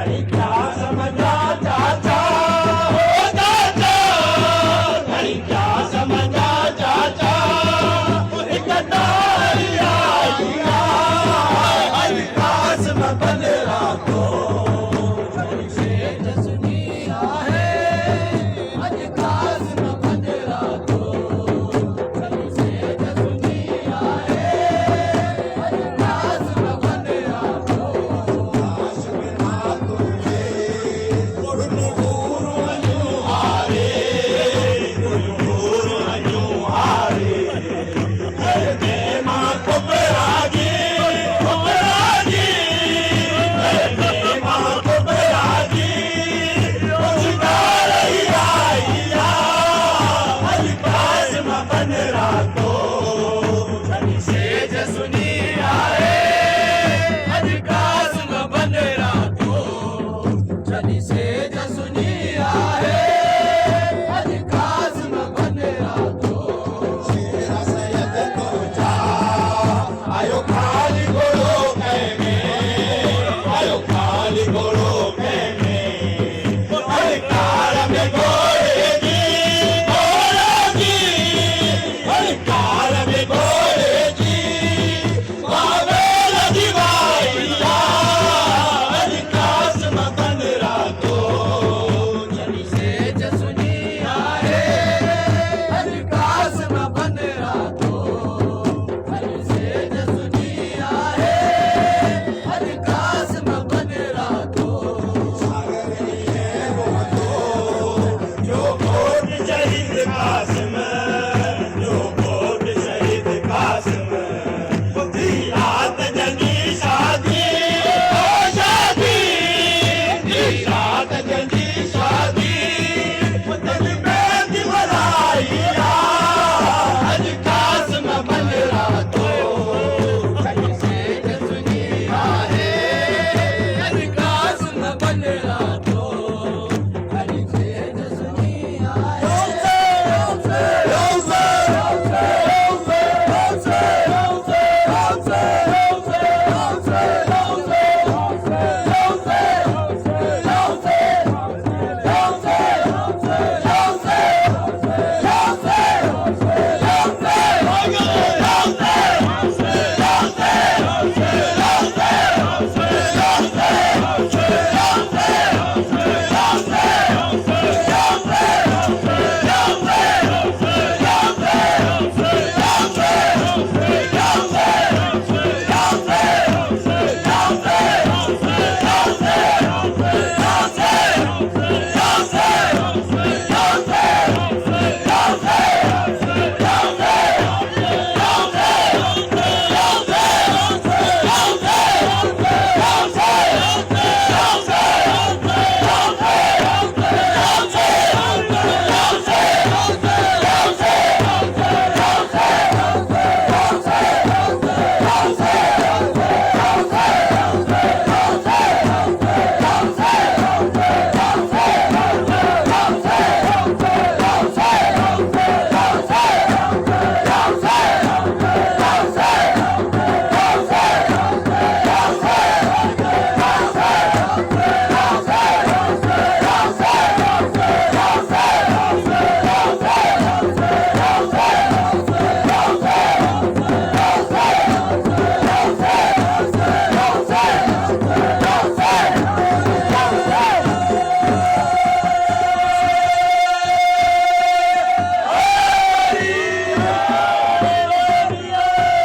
घड़ी क्या समझा चाचा, ओ चाचा, घड़ी क्या समझा चाचा, एक तारी आई आज काश में बन राखो, घड़ी से जसनिया है आज काश में बन राखो, घड़ी से जसनिया है आज काश में बन राखो, काश में राखो रे गुरु गुरु अनुहारे, गुरु गुरु अनुहारे, हरे मां कुबराजी कुबराजी, हरे मां कुबराजी, उसका रैया आज काश में बन राखो, घड़ी से जसनिया है आज काश में बन राखो, घड़ी से जसनिया है आज काश में बन राखो, शेरा सैयद को जा आयो खाली घोड़ो कै में, आयो खाली घोड़ो